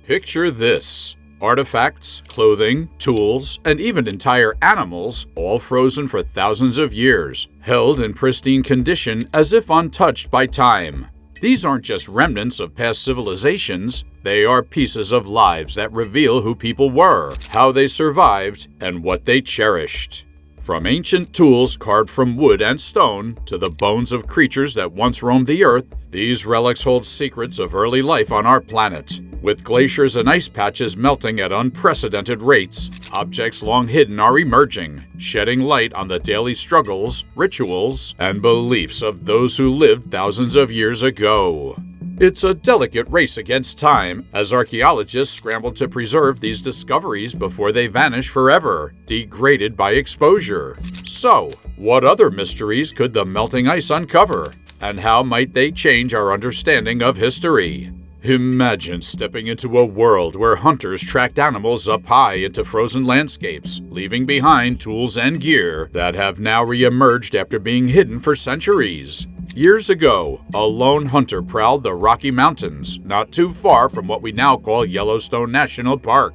Picture this. Artifacts, clothing, tools, and even entire animals, all frozen for thousands of years, held in pristine condition as if untouched by time. These aren't just remnants of past civilizations, they are pieces of lives that reveal who people were, how they survived, and what they cherished. From ancient tools carved from wood and stone to the bones of creatures that once roamed the earth, these relics hold secrets of early life on our planet. With glaciers and ice patches melting at unprecedented rates, objects long hidden are emerging, shedding light on the daily struggles, rituals, and beliefs of those who lived thousands of years ago. It's a delicate race against time as archaeologists scramble to preserve these discoveries before they vanish forever, degraded by exposure. So, what other mysteries could the melting ice uncover? And how might they change our understanding of history? Imagine stepping into a world where hunters tracked animals up high into frozen landscapes, leaving behind tools and gear that have now re-emerged after being hidden for centuries. Years ago, a lone hunter prowled the Rocky Mountains, not too far from what we now call Yellowstone National Park.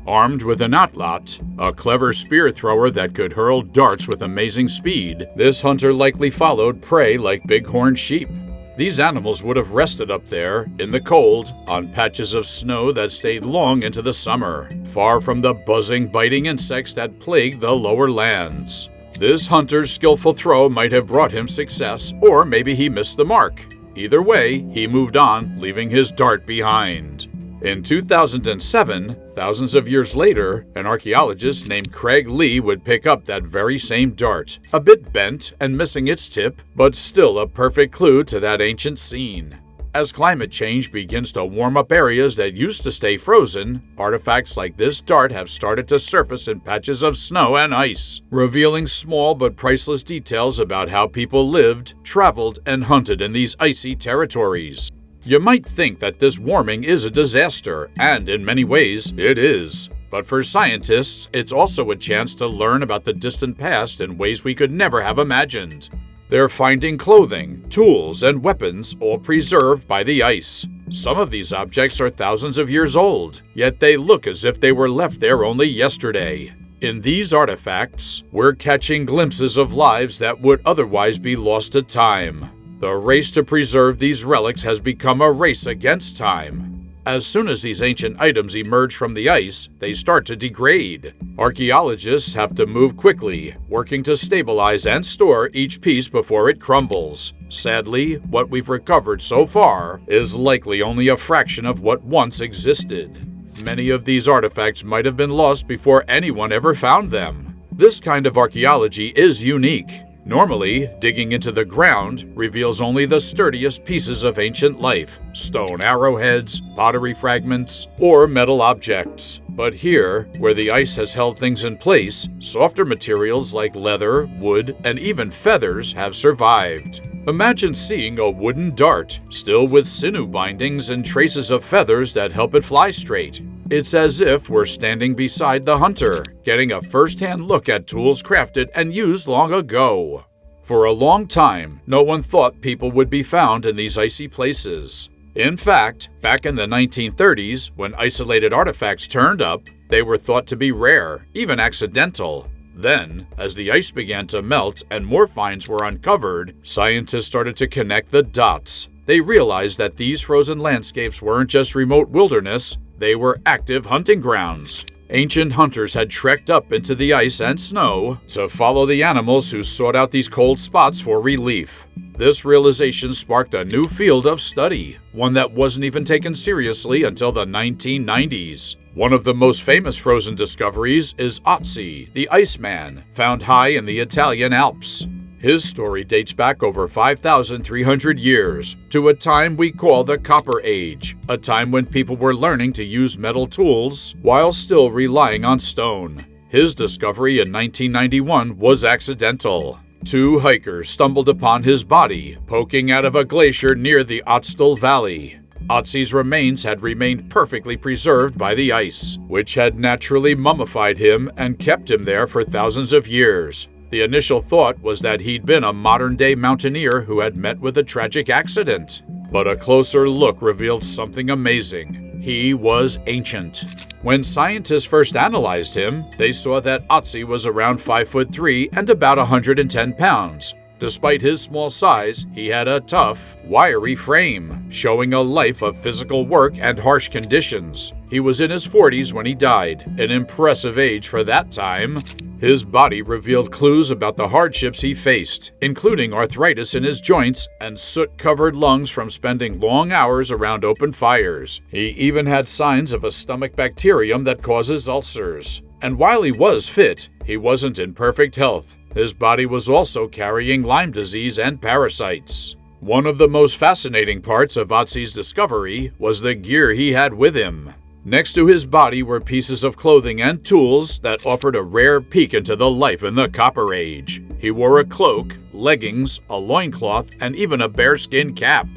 Armed with an atlot, a clever spear thrower that could hurl darts with amazing speed, this hunter likely followed prey like bighorn sheep. These animals would have rested up there, in the cold, on patches of snow that stayed long into the summer, far from the buzzing, biting insects that plagued the lower lands. This hunter's skillful throw might have brought him success, or maybe he missed the mark. Either way, he moved on, leaving his dart behind. In 2007, thousands of years later, an archaeologist named Craig Lee would pick up that very same dart, a bit bent and missing its tip, but still a perfect clue to that ancient scene. As climate change begins to warm up areas that used to stay frozen, artifacts like this dart have started to surface in patches of snow and ice, revealing small but priceless details about how people lived, traveled, and hunted in these icy territories. You might think that this warming is a disaster, and in many ways, it is. But for scientists, it's also a chance to learn about the distant past in ways we could never have imagined. They're finding clothing, tools, and weapons all preserved by the ice. Some of these objects are thousands of years old, yet they look as if they were left there only yesterday. In these artifacts, we're catching glimpses of lives that would otherwise be lost to time. The race to preserve these relics has become a race against time. As soon as these ancient items emerge from the ice, they start to degrade. Archaeologists have to move quickly, working to stabilize and store each piece before it crumbles. Sadly, what we've recovered so far is likely only a fraction of what once existed. Many of these artifacts might have been lost before anyone ever found them. This kind of archaeology is unique. Normally, digging into the ground reveals only the sturdiest pieces of ancient life, stone arrowheads, pottery fragments, or metal objects. But here, where the ice has held things in place, softer materials like leather, wood, and even feathers have survived. Imagine seeing a wooden dart, still with sinew bindings and traces of feathers that help it fly straight. It's as if we're standing beside the hunter, getting a first-hand look at tools crafted and used long ago. For a long time, no one thought people would be found in these icy places. In fact, back in the 1930s, when isolated artifacts turned up, they were thought to be rare, even accidental. Then, as the ice began to melt and more finds were uncovered, scientists started to connect the dots. They realized that these frozen landscapes weren't just remote wilderness, they were active hunting grounds. Ancient hunters had trekked up into the ice and snow to follow the animals who sought out these cold spots for relief. This realization sparked a new field of study, one that wasn't even taken seriously until the 1990s. One of the most famous frozen discoveries is Ötzi the Iceman, found high in the Italian Alps. His story dates back over 5,300 years to a time we call the Copper Age, a time when people were learning to use metal tools while still relying on stone. His discovery in 1991 was accidental. Two hikers stumbled upon his body poking out of a glacier near the Ötzi Valley. Ötzi's remains had remained perfectly preserved by the ice, which had naturally mummified him and kept him there for thousands of years. The initial thought was that he'd been a modern-day mountaineer who had met with a tragic accident. But a closer look revealed something amazing. He was ancient. When scientists first analyzed him, they saw that Ötzi was around 5'3" and about 110 pounds. Despite his small size, he had a tough, wiry frame, showing a life of physical work and harsh conditions. He was in his 40s when he died, an impressive age for that time. His body revealed clues about the hardships he faced, including arthritis in his joints and soot-covered lungs from spending long hours around open fires. He even had signs of a stomach bacterium that causes ulcers. And while he was fit, he wasn't in perfect health. His body was also carrying Lyme disease and parasites. One of the most fascinating parts of Ötzi's discovery was the gear he had with him. Next to his body were pieces of clothing and tools that offered a rare peek into the life in the Copper Age. He wore a cloak, leggings, a loincloth, and even a bearskin cap.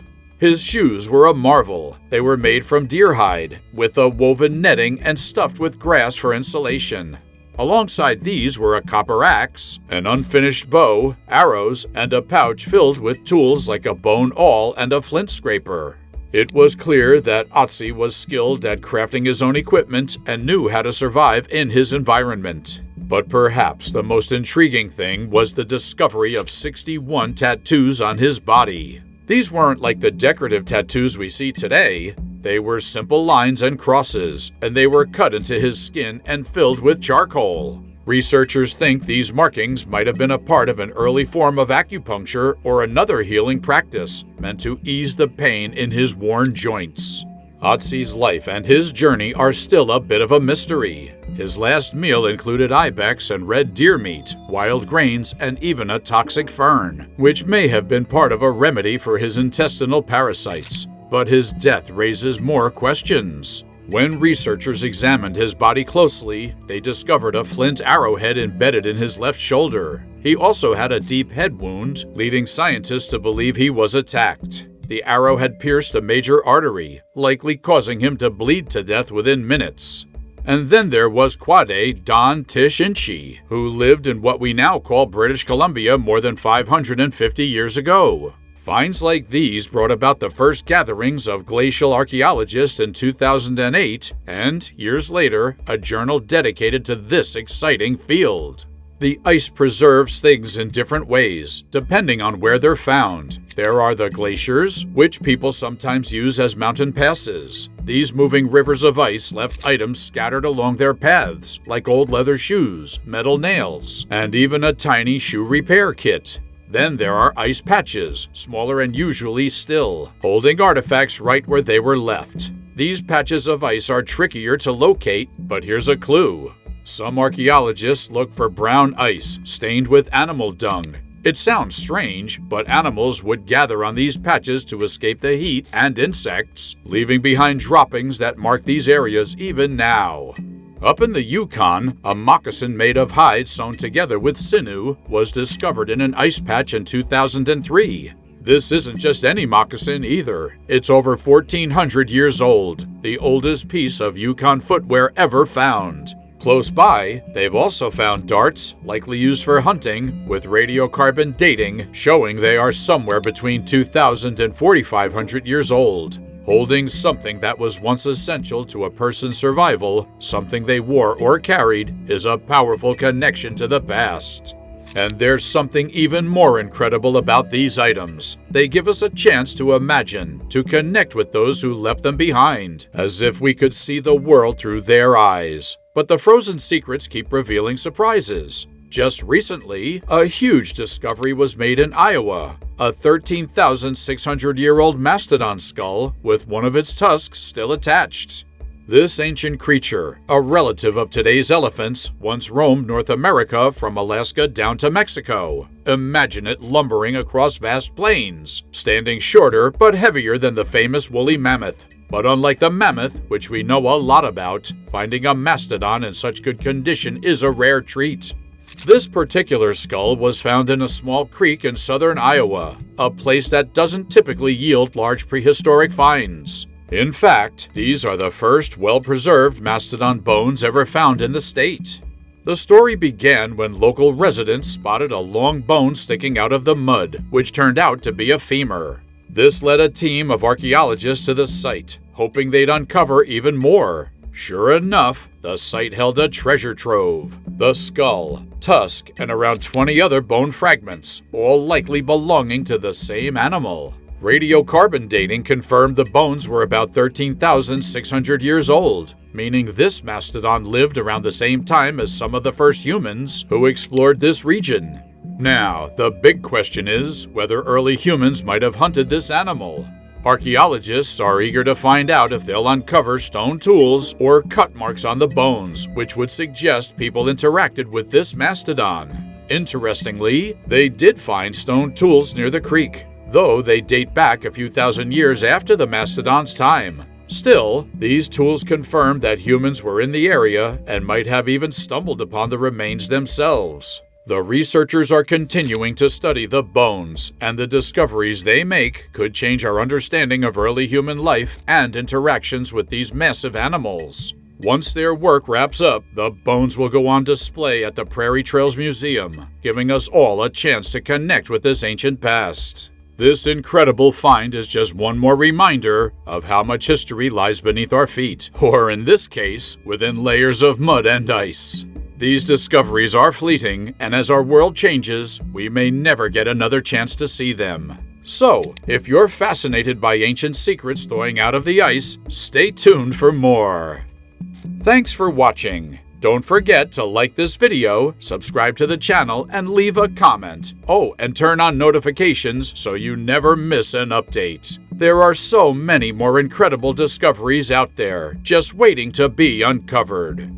His shoes were a marvel. They were made from deer hide, with a woven netting and stuffed with grass for insulation. Alongside these were a copper axe, an unfinished bow, arrows, and a pouch filled with tools like a bone awl and a flint scraper. It was clear that Ötzi was skilled at crafting his own equipment and knew how to survive in his environment. But perhaps the most intriguing thing was the discovery of 61 tattoos on his body. These weren't like the decorative tattoos we see today. They were simple lines and crosses, and they were cut into his skin and filled with charcoal. Researchers think these markings might have been a part of an early form of acupuncture or another healing practice meant to ease the pain in his worn joints. Ötzi's life and his journey are still a bit of a mystery. His last meal included ibex and red deer meat, wild grains, and even a toxic fern, which may have been part of a remedy for his intestinal parasites. But his death raises more questions. When researchers examined his body closely, they discovered a flint arrowhead embedded in his left shoulder. He also had a deep head wound, leading scientists to believe he was attacked. The arrow had pierced a major artery, likely causing him to bleed to death within minutes. And then there was Kwade Don Tishinchi, who lived in what we now call British Columbia more than 550 years ago. Finds like these brought about the first gatherings of Glacial Archaeologists in 2008, and, years later, a journal dedicated to this exciting field. The ice preserves things in different ways, depending on where they're found. There are the glaciers, which people sometimes use as mountain passes. These moving rivers of ice left items scattered along their paths, like old leather shoes, metal nails, and even a tiny shoe repair kit. Then there are ice patches, smaller and usually still, holding artifacts right where they were left. These patches of ice are trickier to locate, but here's a clue. Some archaeologists look for brown ice, stained with animal dung. It sounds strange, but animals would gather on these patches to escape the heat and insects, leaving behind droppings that mark these areas even now. Up in the Yukon, a moccasin made of hide sewn together with sinew was discovered in an ice patch in 2003. This isn't just any moccasin either. It's over 1,400 years old, the oldest piece of Yukon footwear ever found. Close by, they've also found darts, likely used for hunting, with radiocarbon dating showing they are somewhere between 2,000 and 4,500 years old. Holding something that was once essential to a person's survival, something they wore or carried, is a powerful connection to the past. And there's something even more incredible about these items. They give us a chance to imagine, to connect with those who left them behind, as if we could see the world through their eyes. But the frozen secrets keep revealing surprises. Just recently, a huge discovery was made in Iowa, a 13,600-year-old mastodon skull with one of its tusks still attached. This ancient creature, a relative of today's elephants, once roamed North America from Alaska down to Mexico. Imagine it lumbering across vast plains, standing shorter but heavier than the famous woolly mammoth. But unlike the mammoth, which we know a lot about, finding a mastodon in such good condition is a rare treat. This particular skull was found in a small creek in southern Iowa, a place that doesn't typically yield large prehistoric finds. In fact, these are the first well-preserved mastodon bones ever found in the state. The story began when local residents spotted a long bone sticking out of the mud, which turned out to be a femur. This led a team of archaeologists to the site, hoping they'd uncover even more. Sure enough, the site held a treasure trove. The skull, tusk, and around 20 other bone fragments, all likely belonging to the same animal. Radiocarbon dating confirmed the bones were about 13,600 years old, meaning this mastodon lived around the same time as some of the first humans who explored this region. Now, the big question is whether early humans might have hunted this animal. Archaeologists are eager to find out if they'll uncover stone tools or cut marks on the bones, which would suggest people interacted with this mastodon. Interestingly, they did find stone tools near the creek, though they date back a few thousand years after the mastodon's time. Still, these tools confirm that humans were in the area and might have even stumbled upon the remains themselves. The researchers are continuing to study the bones, and the discoveries they make could change our understanding of early human life and interactions with these massive animals. Once their work wraps up, the bones will go on display at the Prairie Trails Museum, giving us all a chance to connect with this ancient past. This incredible find is just one more reminder of how much history lies beneath our feet, or in this case, within layers of mud and ice. These discoveries are fleeting, and as our world changes, we may never get another chance to see them. So, if you're fascinated by ancient secrets thawing out of the ice, stay tuned for more. Thanks for watching. Don't forget to like this video, subscribe to the channel, and leave a comment. Oh, and turn on notifications so you never miss an update. There are so many more incredible discoveries out there, just waiting to be uncovered.